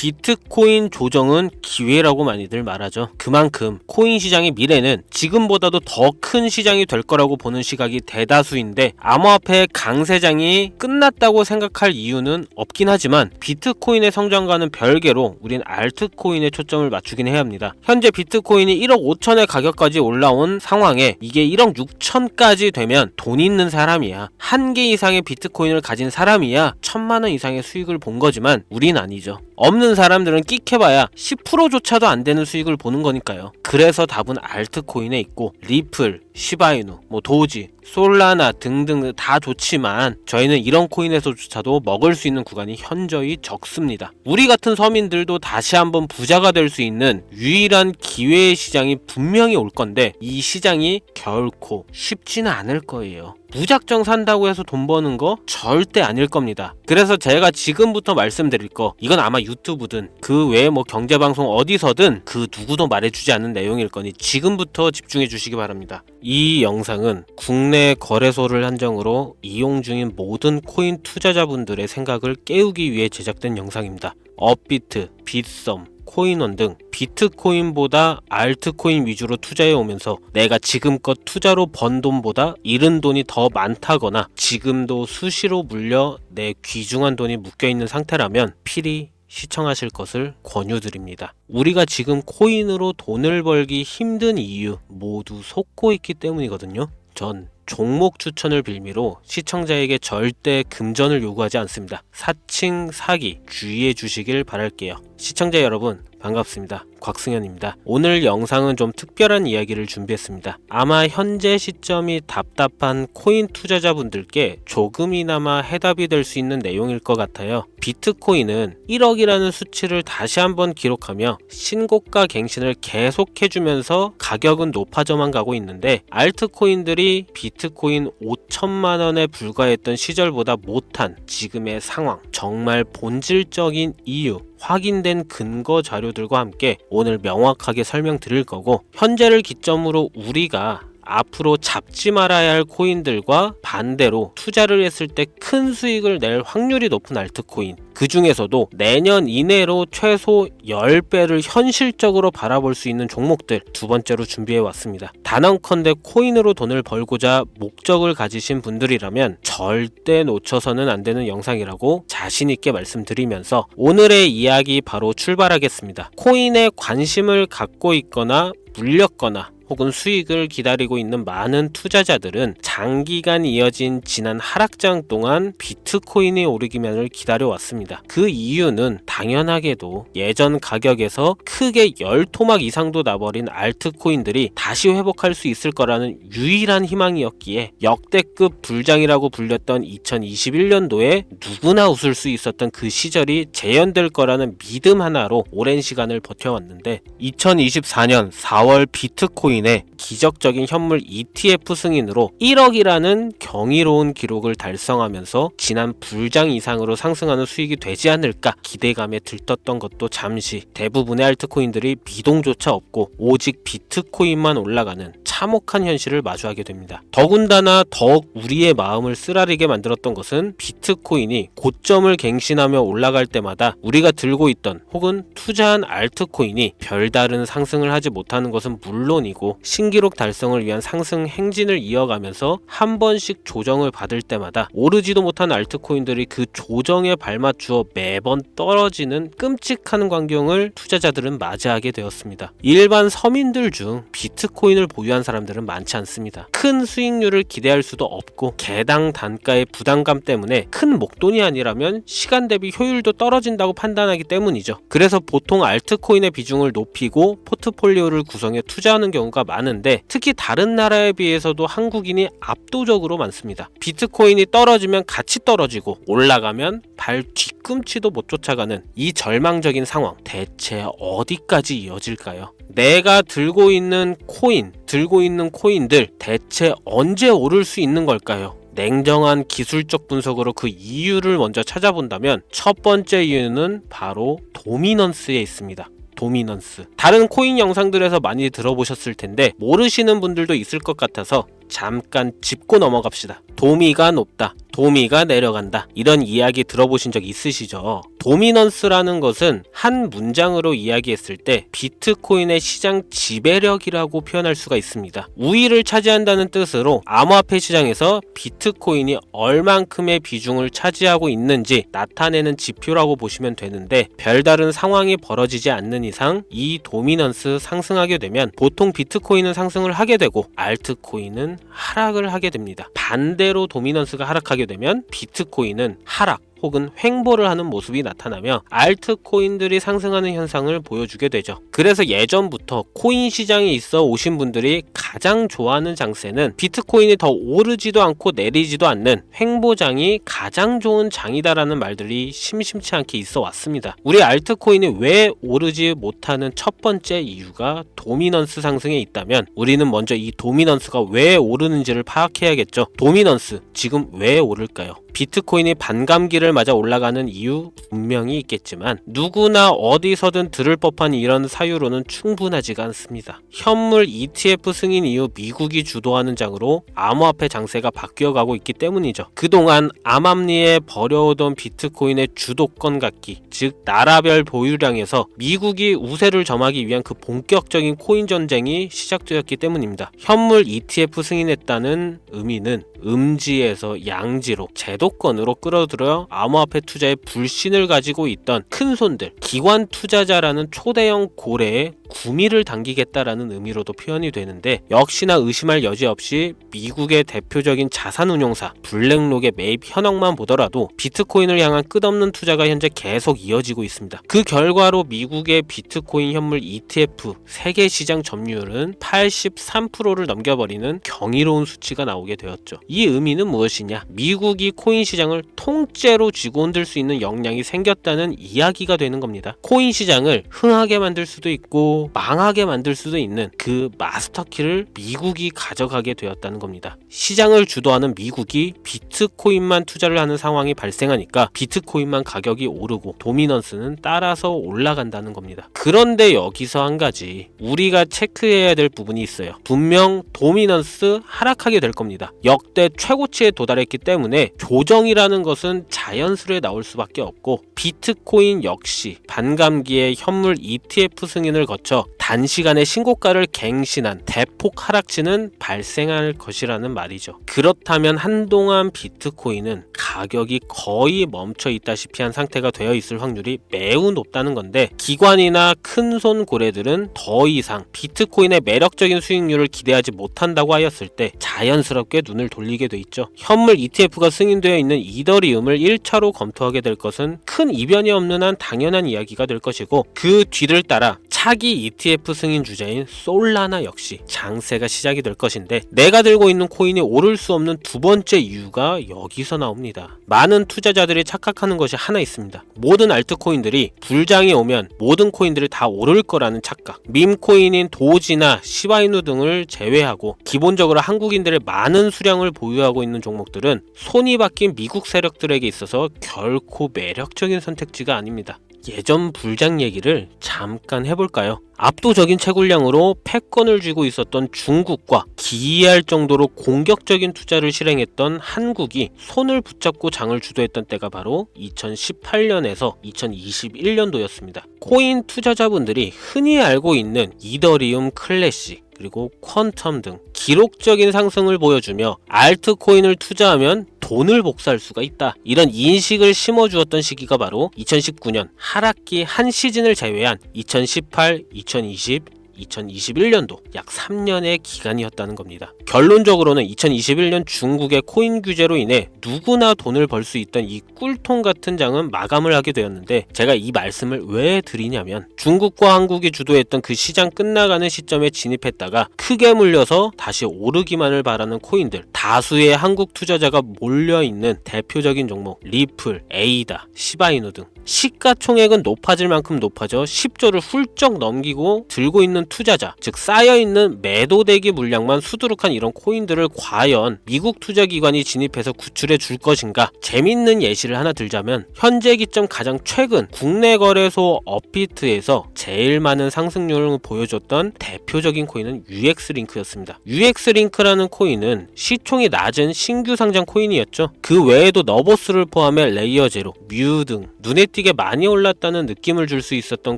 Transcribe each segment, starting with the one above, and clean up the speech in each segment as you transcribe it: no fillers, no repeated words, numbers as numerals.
비트코인 조정은 기회라고 많이들 말하죠. 그만큼 코인 시장의 미래는 지금보다도 더 큰 시장이 될 거라고 보는 시각이 대다수인데, 암호화폐 강세장이 끝났다고 생각할 이유는 없긴 하지만 비트코인의 성장과는 별개로 우린 알트코인에 초점을 맞추긴 해야 합니다. 현재 비트코인이 1억 5천의 가격까지 올라온 상황에 이게 1억 6천까지 되면 돈 있는 사람이야, 한 개 이상의 비트코인을 가진 사람이야 1,000만 원 이상의 수익을 본 거지만 우린 아니죠. 없는 사람들은 끽해봐야 10%조차도 안 되는 수익을 보는 거니까요. 그래서 답은 알트코인에 있고, 리플, 시바이누, 도지, 솔라나 등등 다 좋지만 저희는 이런 코인에서조차도 먹을 수 있는 구간이 현저히 적습니다. 우리 같은 서민들도 다시 한번 부자가 될 수 있는 유일한 기회의 시장이 분명히 올 건데, 이 시장이 결코 쉽지는 않을 거예요. 무작정 산다고 해서 돈 버는 거 절대 아닐 겁니다. 그래서 제가 지금부터 말씀드릴 거, 이건 아마 유튜브든 그 외에 경제방송 어디서든 그 누구도 말해주지 않는 내용일 거니 지금부터 집중해 주시기 바랍니다. 이 영상은 국내 거래소를 한정으로 이용 중인 모든 코인 투자자분들의 생각을 깨우기 위해 제작된 영상입니다. 업비트, 빗썸, 코인원 등 비트코인보다 알트코인 위주로 투자해 오면서 내가 지금껏 투자로 번 돈보다 잃은 돈이 더 많다거나 지금도 수시로 물려 내 귀중한 돈이 묶여있는 상태라면 필히 시청하실 것을 권유드립니다. 우리가 지금 코인으로 돈을 벌기 힘든 이유 모두 속고 있기 때문이거든요. 전 종목 추천을 빌미로 시청자에게 절대 금전을 요구하지 않습니다. 사칭, 사기 주의해 주시길 바랄게요. 시청자 여러분 반갑습니다. 곽승현입니다. 오늘 영상은 좀 특별한 이야기를 준비했습니다. 아마 현재 시점이 답답한 코인 투자자분들께 조금이나마 해답이 될 수 있는 내용일 것 같아요. 비트코인은 1억이라는 수치를 다시 한번 기록하며 신고가 갱신을 계속해주면서 가격은 높아져만 가고 있는데, 알트코인들이 비트코인 5천만 원에 불과했던 시절보다 못한 지금의 상황, 정말 본질적인 이유, 확인된 근거 자료들과 함께 오늘 명확하게 설명드릴 거고, 현재를 기점으로 우리가 앞으로 잡지 말아야 할 코인들과 반대로 투자를 했을 때 큰 수익을 낼 확률이 높은 알트코인, 그 중에서도 내년 이내로 최소 10배를 현실적으로 바라볼 수 있는 종목들 두 번째로 준비해 왔습니다. 단언컨대 코인으로 돈을 벌고자 목적을 가지신 분들이라면 절대 놓쳐서는 안 되는 영상이라고 자신있게 말씀드리면서 오늘의 이야기 바로 출발하겠습니다. 코인에 관심을 갖고 있거나 물렸거나 혹은 수익을 기다리고 있는 많은 투자자들은 장기간 이어진 지난 하락장 동안 비트코인이 오르기만을 기다려왔습니다. 그 이유는 당연하게도 예전 가격에서 크게 10토막 이상도 나버린 알트코인들이 다시 회복할 수 있을 거라는 유일한 희망이었기에, 역대급 불장이라고 불렸던 2021년도에 누구나 웃을 수 있었던 그 시절이 재현될 거라는 믿음 하나로 오랜 시간을 버텨왔는데, 2024년 4월 비트코인의 기적적인 현물 ETF 승인으로 1억이라는 경이로운 기록을 달성하면서 지난 불장 이상으로 상승하는 수익이 되지 않을까 기대감에 들떴던 것도 잠시 대부분의 알트코인들이 미동조차 없고 오직 비트코인만 올라가는 참혹한 현실을 마주하게 됩니다. 더군다나 더욱 우리의 마음을 쓰라리게 만들었던 것은 비트코인이 고점을 갱신하며 올라갈 때마다 우리가 들고 있던 혹은 투자한 알트코인이 별다른 상승을 하지 못하는 것은 물론이고, 신기록 달성을 위한 상승 행진을 이어가면서 한 번씩 조정을 받을 때마다 오르지도 못한 알트코인들이 그 조정에 발맞추어 매번 떨어지는 끔찍한 광경을 투자자들은 맞이하게 되었습니다. 일반 서민들 중 비트코인을 보유한 사람들은 많지 않습니다. 큰 수익률을 기대할 수도 없고 개당 단가의 부담감 때문에 큰 목돈이 아니라면 시간 대비 효율도 떨어진다고 판단하기 때문이죠. 그래서 보통 알트코인의 비중을 높이고 포트폴리오를 구성해 투자하는 경우가 많은데, 특히 다른 나라에 비해서도 한국인이 압도적으로 많습니다. 비트코인이 떨어지면 같이 떨어지고 올라가면 발 뒤꿈치도 못 쫓아가는 이 절망적인 상황, 대체 어디까지 이어질까요? 내가 들고 있는 코인들 대체 언제 오를 수 있는 걸까요? 냉정한 기술적 분석으로 그 이유를 먼저 찾아본다면 첫 번째 이유는 바로 도미넌스에 있습니다. 도미넌스. 다른 코인 영상들에서 많이 들어보셨을 텐데 모르시는 분들도 있을 것 같아서 잠깐 짚고 넘어갑시다. 도미가 높다, 도미가 내려간다, 이런 이야기 들어보신 적 있으시죠? 도미넌스라는 것은 한 문장으로 이야기했을 때 비트코인의 시장 지배력이라고 표현할 수가 있습니다. 우위를 차지한다는 뜻으로 암호화폐 시장에서 비트코인이 얼만큼의 비중을 차지하고 있는지 나타내는 지표라고 보시면 되는데, 별다른 상황이 벌어지지 않는 이상 이 도미넌스 상승하게 되면 보통 비트코인은 상승을 하게 되고 알트코인은 하락을 하게 됩니다. 반대로 도미넌스가 하락하게 되면 비트코인은 하락 혹은 횡보를 하는 모습이 나타나며 알트코인들이 상승하는 현상을 보여주게 되죠. 그래서 예전부터 코인 시장에 있어 오신 분들이 가장 좋아하는 장세는 비트코인이 더 오르지도 않고 내리지도 않는 횡보장이 가장 좋은 장이다라는 말들이 심심치 않게 있어 왔습니다. 우리 알트코인이 왜 오르지 못하는 첫 번째 이유가 도미넌스 상승에 있다면, 우리는 먼저 이 도미넌스가 왜 오르는지를 파악해야겠죠. 도미넌스, 지금 왜 오를까요? 비트코인이 반감기를 맞아 올라가는 이유 분명히 있겠지만 누구나 어디서든 들을 법한 이런 사유로는 충분하지가 않습니다. 현물 ETF 승인 이후 미국이 주도하는 장으로 암호화폐 장세가 바뀌어가고 있기 때문이죠. 그동안 암암리에 버려오던 비트코인의 주도권 갖기, 즉 나라별 보유량에서 미국이 우세를 점하기 위한 그 본격적인 코인 전쟁이 시작되었기 때문입니다. 현물 ETF 승인했다는 의미는 음지에서 양지로 제도권으로 끌어들여 암호화폐 투자에 불신을 가지고 있던 큰손들, 기관 투자자라는 초대형 고래에 구미를 당기겠다라는 의미로도 표현이 되는데, 역시나 의심할 여지 없이 미국의 대표적인 자산운용사 블랙록의 매입 현황만 보더라도 비트코인을 향한 끝없는 투자가 현재 계속 이어지고 있습니다. 그 결과로 미국의 비트코인 현물 ETF 세계 시장 점유율은 83%를 넘겨버리는 경이로운 수치가 나오게 되었죠. 이 의미는 무엇이냐? 미국이 코인 시장을 통째로 쥐고 흔들 수 있는 역량이 생겼다는 이야기가 되는 겁니다. 코인 시장을 흥하게 만들 수도 있고 망하게 만들 수도 있는 그 마스터키를 미국이 가져가게 되었다는 겁니다. 시장을 주도하는 미국이 비트코인만 투자를 하는 상황이 발생하니까 비트코인만 가격이 오르고 도미넌스는 따라서 올라간다는 겁니다. 그런데 여기서 한 가지 우리가 체크해야 될 부분이 있어요. 분명 도미넌스 하락하게 될 겁니다. 역대 최고치에 도달했기 때문에 조정이라는 것은 자연스레 나올 수밖에 없고, 비트코인 역시 반감기에 현물 ETF 승인을 거쳐 단시간에 신고가를 갱신한 대폭 하락치는 발생할 것이라는 말이죠. 그렇다면 한동안 비트코인은 가격이 거의 멈춰 있다시피 한 상태가 되어 있을 확률이 매우 높다는 건데, 기관이나 큰손 고래들은 더 이상 비트코인의 매력적인 수익률을 기대하지 못한다고 하였을 때 자연스럽게 눈을 돌리게 돼 있죠. 현물 ETF가 승인되어 있는 이더리움을 1차로 검토하게 될 것은 큰 이변이 없는 한 당연한 이야기가 될 것이고, 그 뒤를 따라 차기 ETF 승인 주자인 솔라나 역시 장세가 시작이 될 것인데, 내가 들고 있는 코인이 오를 수 없는 두 번째 이유가 여기서 나옵니다. 많은 투자자들이 착각하는 것이 하나 있습니다. 모든 알트코인들이 불장이 오면 모든 코인들이 다 오를 거라는 착각. 밈코인인 도지나 시바이누 등을 제외하고 기본적으로 한국인들의 많은 수량을 보유하고 있는 종목들은 손이 바뀐 미국 세력들에게 있어서 결코 매력적인 선택지가 아닙니다. 예전 불장 얘기를 잠깐 해볼까요? 압도적인 채굴량으로 패권을 쥐고 있었던 중국과 기이할 정도로 공격적인 투자를 실행했던 한국이 손을 붙잡고 장을 주도했던 때가 바로 2018년에서 2021년도였습니다. 코인 투자자분들이 흔히 알고 있는 이더리움 클래식, 그리고 퀀텀 등 기록적인 상승을 보여주며 알트코인을 투자하면 돈을 복사할 수가 있다, 이런 인식을 심어주었던 시기가 바로 2019년 하락기 한 시즌을 제외한 2018, 2020, 2021년도 약 3년의 기간이었다는 겁니다. 결론적으로는 2021년 중국의 코인 규제로 인해 누구나 돈을 벌 수 있던 이 꿀통 같은 장은 마감을 하게 되었는데, 제가 이 말씀을 왜 드리냐면, 중국과 한국이 주도했던 그 시장 끝나가는 시점에 진입했다가 크게 물려서 다시 오르기만을 바라는 코인들, 다수의 한국 투자자가 몰려있는 대표적인 종목 리플, 에이다, 시바이누 등 시가총액은 높아질 만큼 높아져 10조를 훌쩍 넘기고 들고 있는 투자자, 즉 쌓여있는 매도대기 물량만 수두룩한 이런 코인들을 과연 미국 투자기관이 진입해서 구출해 줄 것인가? 재밌는 예시를 하나 들자면, 현재 기점 가장 최근 국내 거래소 업비트에서 제일 많은 상승률을 보여줬던 대표적인 코인은 UX링크였습니다. UX링크라는 코인은 시총이 낮은 신규 상장 코인이었죠. 그 외에도 너보스를 포함해 레이어제로, 뮤 등 눈에 뛰게 많이 올랐다는 느낌을 줄 수 있었던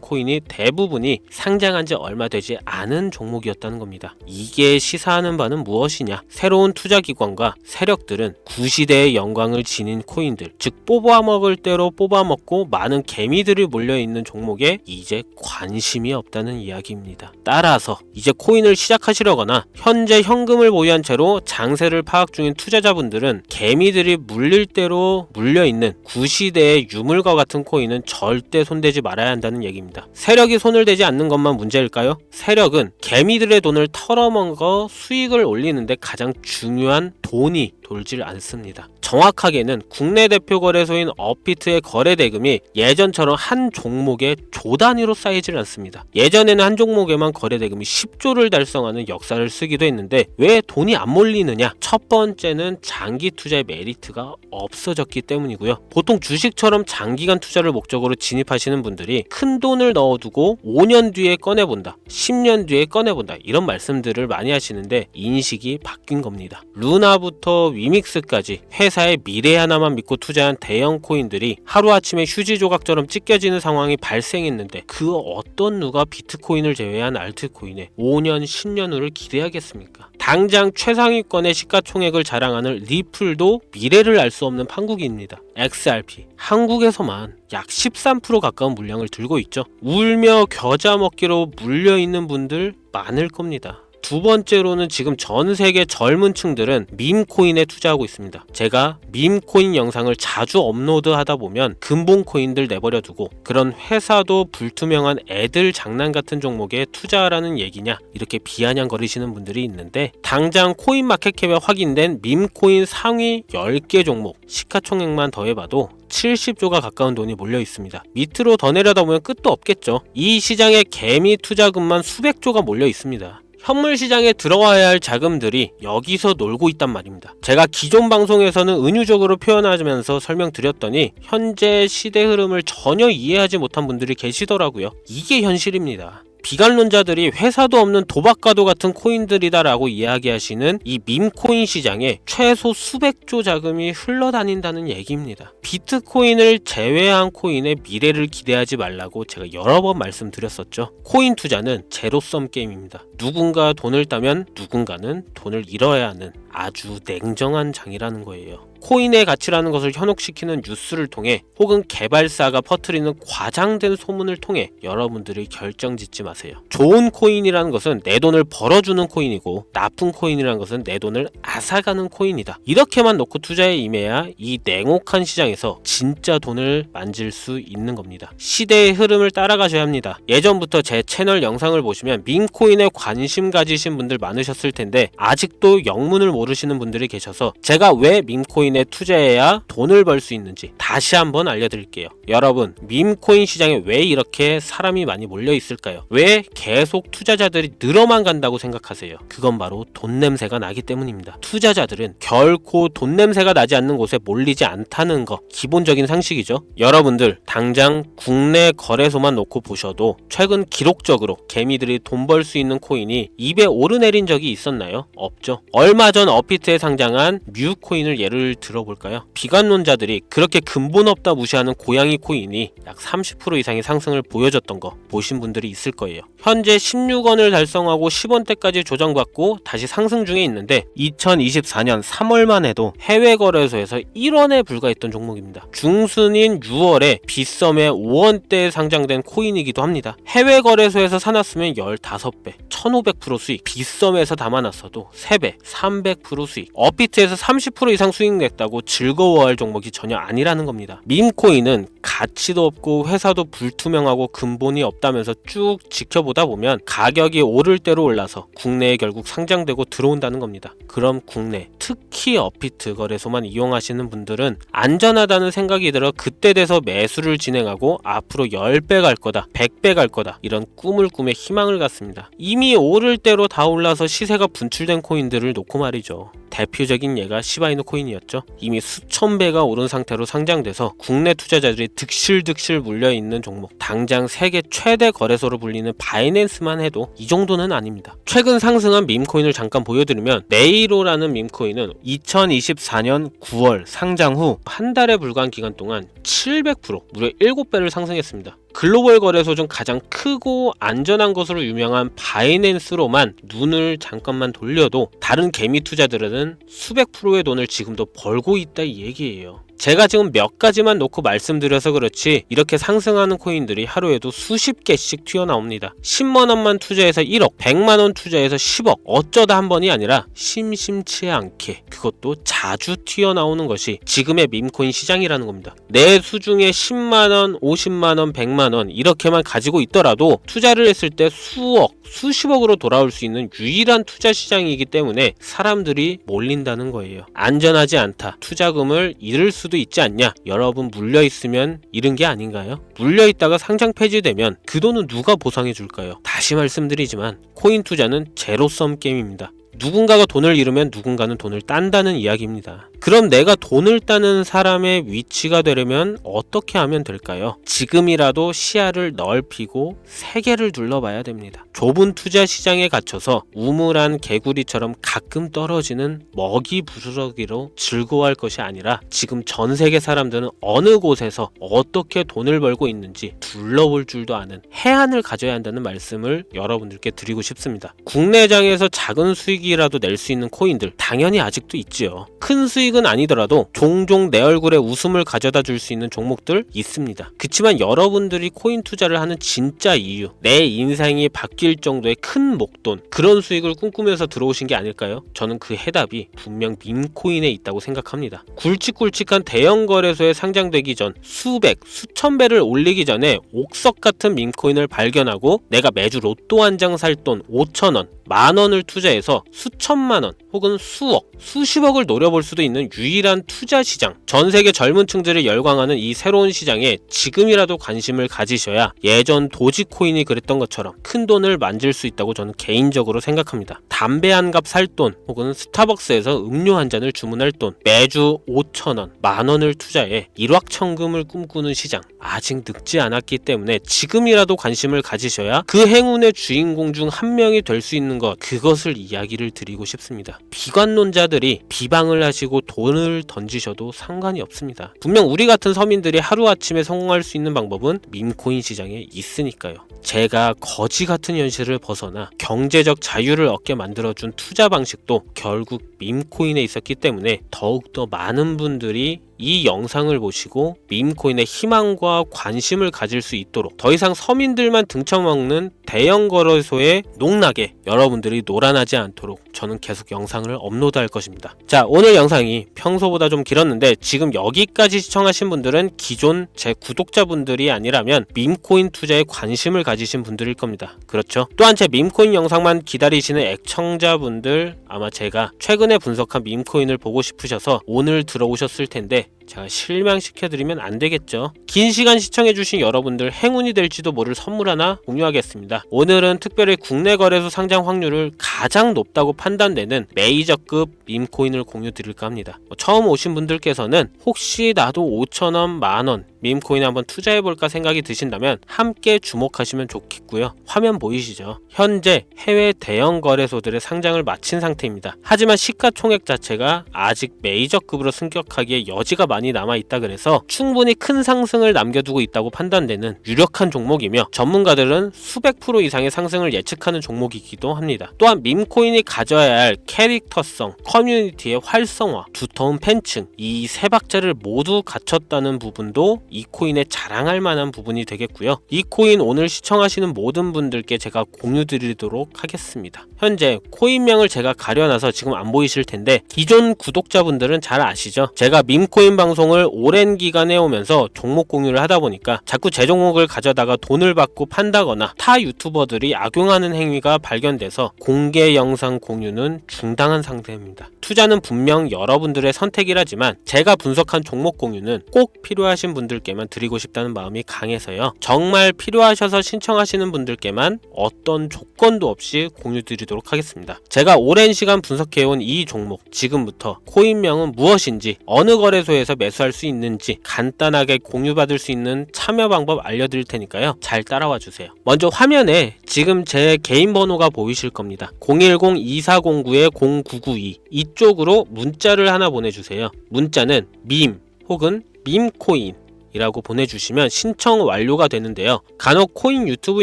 코인이 대부분이 상장한 지 얼마 되지 않은 종목이었다는 겁니다. 이게 시사하는 바는 무엇이냐? 새로운 투자기관과 세력들은 구시대의 영광을 지닌 코인들, 즉 뽑아먹을 대로 뽑아먹고 많은 개미들이 몰려있는 종목에 이제 관심이 없다는 이야기입니다. 따라서 이제 코인을 시작하시려거나 현재 현금을 보유한 채로 장세를 파악 중인 투자자분들은 개미들이 물릴 대로 물려있는 구시대의 유물과 같은 코인은 절대 손대지 말아야 한다는 얘기입니다. 세력이 손을 대지 않는 것만 문제일까요? 세력은 개미들의 돈을 털어먹어 수익을 올리는데 가장 중요한 돈이 돌질 않습니다. 정확하게는 국내 대표 거래소인 업비트의 거래 대금이 예전처럼 한 종목에 조 단위로 쌓이질 않습니다. 예전에는 한 종목에만 거래 대금이 10조를 달성하는 역사를 쓰기도 했는데 왜 돈이 안 몰리느냐? 첫 번째는 장기 투자의 메리트가 없어졌기 때문이고요. 보통 주식처럼 장기간 투자를 목적으로 진입하시는 분들이 큰 돈을 넣어두고 5년 뒤에 꺼내본다, 10년 뒤에 꺼내본다 이런 말씀들을 많이 하시는데 인식이 바뀐 겁니다. 루나부터 위믹스까지 회사의 미래 하나만 믿고 투자한 대형 코인들이 하루아침에 휴지 조각처럼 찢겨지는 상황이 발생했는데 그 어떤 누가 비트코인을 제외한 알트코인에 5년, 10년 후를 기대하겠습니까? 당장 최상위권의 시가총액을 자랑하는 리플도 미래를 알 수 없는 판국입니다. XRP 한국에서만 약 13% 가까운 물량을 들고 있죠. 울며 겨자 먹기로 물려있는 분들 많을 겁니다. 두 번째로는 지금 전 세계 젊은 층들은 밈코인에 투자하고 있습니다. 제가 밈코인 영상을 자주 업로드하다 보면 근본 코인들 내버려 두고 그런 회사도 불투명한 애들 장난 같은 종목에 투자하라는 얘기냐 이렇게 비아냥거리시는 분들이 있는데 당장 코인마켓캡에 확인된 밈코인 상위 10개 종목 시가총액만 더해봐도 70조가 가까운 돈이 몰려 있습니다. 밑으로 더 내려다보면 끝도 없겠죠. 이 시장에 개미 투자금만 수백조가 몰려 있습니다. 현물 시장에 들어와야 할 자금들이 여기서 놀고 있단 말입니다. 제가 기존 방송에서는 은유적으로 표현하면서 설명드렸더니 현재 시대 흐름을 전혀 이해하지 못한 분들이 계시더라고요. 이게 현실입니다. 비관론자들이 회사도 없는 도박과도 같은 코인들이다라고 이야기하시는 이 밈코인 시장에 최소 수백조 자금이 흘러다닌다는 얘기입니다. 비트코인을 제외한 코인의 미래를 기대하지 말라고 제가 여러 번 말씀드렸었죠. 코인 투자는 제로섬 게임입니다. 누군가 돈을 따면 누군가는 돈을 잃어야 하는 아주 냉정한 장이라는 거예요. 코인의 가치라는 것을 현혹시키는 뉴스를 통해 혹은 개발사가 퍼뜨리는 과장된 소문을 통해 여러분들이 결정짓지 마세요. 좋은 코인이라는 것은 내 돈을 벌어주는 코인이고 나쁜 코인이라는 것은 내 돈을 앗아가는 코인이다. 이렇게만 놓고 투자에 임해야 이 냉혹한 시장에서 진짜 돈을 만질 수 있는 겁니다. 시대의 흐름을 따라가셔야 합니다. 예전부터 제 채널 영상을 보시면 밈코인에 관심 가지신 분들 많으셨을 텐데 아직도 영문을 모르시는 분들이 계셔서 제가 왜 밈코인에 투자해야 돈을 벌 수 있는지 다시 한번 알려드릴게요. 여러분, 밈코인 시장에 왜 이렇게 사람이 많이 몰려 있을까요? 왜 계속 투자자들이 늘어만 간다고 생각하세요? 그건 바로 돈 냄새가 나기 때문입니다. 투자자들은 결코 돈 냄새가 나지 않는 곳에 몰리지 않다는 거 기본적인 상식이죠. 여러분들 당장 국내 거래소만 놓고 보셔도 최근 기록적으로 개미들이 돈 벌 수 있는 코인이 입에 오르내린 적이 있었나요? 없죠. 얼마 전 업비트에 상장한 뮤코인을 예를 들어볼까요? 비관론자들이 그렇게 근본 없다 무시하는 고양이 코인이 약 30% 이상의 상승을 보여줬던 거 보신 분들이 있을 거예요. 현재 16원을 달성하고 10원대까지 조정받고 다시 상승 중에 있는데 2024년 3월만 해도 해외 거래소에서 1원에 불과했던 종목입니다. 중순인 6월에 빗썸에 5원대에 상장된 코인이기도 합니다. 해외 거래소에서 사놨으면 15배, 1500% 수익, 빗썸에서 담아놨어도 3배, 300% 수익, 업비트에서 30% 이상 수익 냈다고 즐거워할 종목이 전혀 아니라는 겁니다. 밈코인은 가치도 없고 회사도 불투명하고 근본이 없다면서 쭉 지켜보다 보면 가격이 오를 대로 올라서 국내에 결국 상장되고 들어온다는 겁니다. 그럼 국내, 특히 업비트 거래소만 이용하시는 분들은 안전하다는 생각이 들어 그때 돼서 매수를 진행하고 앞으로 10배 갈 거다, 100배 갈 거다 이런 꿈을 꾸며 희망을 갖습니다. 이미 이미 오를 대로 다 올라서 시세가 분출된 코인들을 놓고 말이죠. 대표적인 예가 시바이누 코인이었죠. 이미 수천 배가 오른 상태로 상장돼서 국내 투자자들이 득실득실 물려있는 종목, 당장 세계 최대 거래소로 불리는 바이낸스만 해도 이 정도는 아닙니다. 최근 상승한 밈코인을 잠깐 보여드리면 네이로라는 밈코인은 2024년 9월 상장 후 한 달에 불과한 기간 동안 700% 무려 7배를 상승했습니다. 글로벌 거래소 중 가장 크고 안전한 것으로 유명한 바이낸스로만 눈을 잠깐만 돌려도 다른 개미 투자들은 수백 프로의 돈을 지금도 벌고 있다 이 얘기예요. 제가 지금 몇 가지만 놓고 말씀드려서 그렇지 이렇게 상승하는 코인들이 하루에도 수십 개씩 튀어나옵니다. 10만원만 투자해서 1억, 100만원 투자해서 10억, 어쩌다 한 번이 아니라 심심치 않게 그것도 자주 튀어나오는 것이 지금의 밈코인 시장이라는 겁니다. 내 수중에 10만원, 50만원, 100만원 이렇게만 가지고 있더라도 투자를 했을 때 수억, 수십억으로 돌아올 수 있는 유일한 투자 시장이기 때문에 사람들이 몰린다는 거예요. 안전하지 않다. 투자금을 잃을 수도 있지 않냐? 여러분 물려있으면 잃은 게 아닌가요? 물려있다가 상장 폐지되면 그 돈은 누가 보상해 줄까요? 다시 말씀드리지만 코인 투자는 제로섬 게임입니다. 누군가가 돈을 잃으면 누군가는 돈을 딴다는 이야기입니다. 그럼 내가 돈을 따는 사람의 위치가 되려면 어떻게 하면 될까요? 지금이라도 시야를 넓히고 세계를 둘러봐야 됩니다. 좁은 투자 시장에 갇혀서 우물안 개구리처럼 가끔 떨어지는 먹이 부스러기로 즐거워할 것이 아니라 지금 전 세계 사람들은 어느 곳에서 어떻게 돈을 벌고 있는지 둘러볼 줄도 아는 해안을 가져야 한다는 말씀을 여러분들께 드리고 싶습니다. 국내장에서 작은 수익이라도 낼 수 있는 코인들 당연히 아직도 있지요. 큰 수익은 아니더라도 종종 내 얼굴에 웃음을 가져다 줄 수 있는 종목들 있습니다. 그치만 여러분들이 코인 투자를 하는 진짜 이유, 내 인생이 바뀔 정도의 큰 목돈, 그런 수익을 꿈꾸면서 들어오신 게 아닐까요? 저는 그 해답이 분명 밈코인에 있다고 생각합니다. 굵직굵직한 대형 거래소에 상장되기 전 수백, 수천 배를 올리기 전에 옥석 같은 밈코인을 발견하고 내가 매주 로또 한 장 살 돈 5,000원, 만원을 투자해서 수천만원 혹은 수억, 수십억을 노려볼 수도 있는 유일한 투자 시장, 전 세계 젊은 층들을 열광하는 이 새로운 시장에 지금이라도 관심을 가지셔야 예전 도지코인이 그랬던 것처럼 큰 돈을 만질 수 있다고 저는 개인적으로 생각합니다. 담배 한 갑 살 돈 혹은 스타벅스에서 음료 한 잔을 주문할 돈, 매주 5,000원, 만원을 투자해 일확천금을 꿈꾸는 시장, 아직 늙지 않았기 때문에 지금이라도 관심을 가지셔야 그 행운의 주인공 중 한 명이 될 수 있는 것, 그것을 이야기를 드리고 싶습니다. 비관론자들이 비방을 하시고 돈을 던지셔도 상관이 없습니다. 분명 우리 같은 서민들이 하루아침에 성공할 수 있는 방법은 밈코인 시장에 있으니까요. 제가 거지 같은 현실을 벗어나 경제적 자유를 얻게 만들어준 투자 방식도 결국 밈코인에 있었기 때문에 더욱더 많은 분들이 이 영상을 보시고 밈코인의 희망과 관심을 가질 수 있도록 더 이상 서민들만 등쳐먹는 대형 거래소에 농락에 여러분들이 놀아나지 않도록 저는 계속 영상을 업로드할 것입니다. 자, 오늘 영상이 평소보다 좀 길었는데 지금 여기까지 시청하신 분들은 기존 제 구독자분들이 아니라면 밈코인 투자에 관심을 가지신 분들일 겁니다. 그렇죠? 또한 제 밈코인 영상만 기다리시는 애청자분들, 아마 제가 최근에 분석한 밈코인을 보고 싶으셔서 오늘 들어오셨을 텐데 제가 실망시켜드리면 안 되겠죠. 긴 시간 시청해주신 여러분들 행운이 될지도 모를 선물 하나 공유하겠습니다. 오늘은 특별히 국내 거래소 상장 확률을 가장 높다고 판단되는 메이저급 밈코인을 공유드릴까 합니다. 처음 오신 분들께서는 혹시 나도 5,000원, 만원 밈코인 한번 투자해볼까 생각이 드신다면 함께 주목하시면 좋겠고요. 화면 보이시죠? 현재 해외 대형 거래소들의 상장을 마친 상태입니다. 하지만 시가총액 자체가 아직 메이저급으로 승격하기에 여지가 많이 남아있다 그래서 충분히 큰 상승을 남겨두고 있다고 판단되는 유력한 종목이며 전문가들은 수백 프로 이상의 상승을 예측하는 종목이기도 합니다. 또한 밈코인이 가져야 할 캐릭터성, 커뮤니티의 활성화, 두터운 팬층, 이 세 박자를 모두 갖췄다는 부분도 이 코인에 자랑할 만한 부분이 되겠고요. 이 코인 오늘 시청하시는 모든 분들께 제가 공유 드리도록 하겠습니다. 현재 코인명을 제가 가려놔서 지금 안 보이실 텐데 기존 구독자분들은 잘 아시죠? 제가 밈코인 방송을 오랜 기간 해오면서 종목 공유를 하다 보니까 자꾸 제 종목을 가져다가 돈을 받고 판다거나 타 유튜버들이 악용하는 행위가 발견돼서 공개 영상 공유는 중단한 상태입니다. 투자는 분명 여러분들의 선택이라지만 제가 분석한 종목 공유는 꼭 필요하신 분들께만 드리고 싶다는 마음이 강해서요. 정말 필요하셔서 신청하시는 분들께만 어떤 조건도 없이 공유 드리도록 하겠습니다. 제가 오랜 시간 분석해온 이 종목, 지금부터 코인명은 무엇인지, 어느 거래소에서 매수할 수 있는지 간단하게 공유받을 수 있는 참여 방법 알려드릴 테니까요. 잘 따라와 주세요. 먼저 화면에 지금 제 개인 번호가 보이실 겁니다. 010-2409-0992 이쪽으로 문자를 하나 보내주세요. 문자는 밈 혹은 밈코인 이라고 보내주시면 신청 완료가 되는데요. 간혹 코인 유튜브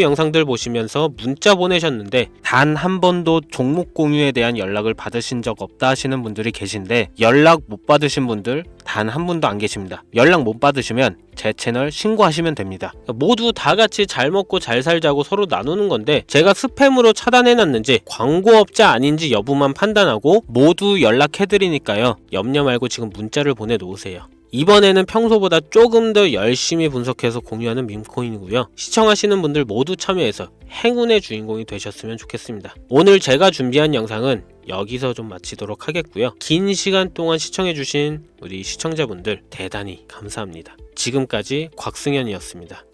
영상들 보시면서 문자 보내셨는데 단 한 번도 종목 공유에 대한 연락을 받으신 적 없다 하시는 분들이 계신데, 연락 못 받으신 분들 단 한 분도 안 계십니다. 연락 못 받으시면 제 채널 신고하시면 됩니다. 모두 다 같이 잘 먹고 잘 살자고 서로 나누는 건데, 제가 스팸으로 차단해놨는지 광고업자 아닌지 여부만 판단하고 모두 연락해드리니까요. 염려 말고 지금 문자를 보내놓으세요. 이번에는 평소보다 조금 더 열심히 분석해서 공유하는 밈코인이고요. 시청하시는 분들 모두 참여해서 행운의 주인공이 되셨으면 좋겠습니다. 오늘 제가 준비한 영상은 여기서 좀 마치도록 하겠고요. 긴 시간 동안 시청해주신 우리 시청자분들 대단히 감사합니다. 지금까지 곽승현이었습니다.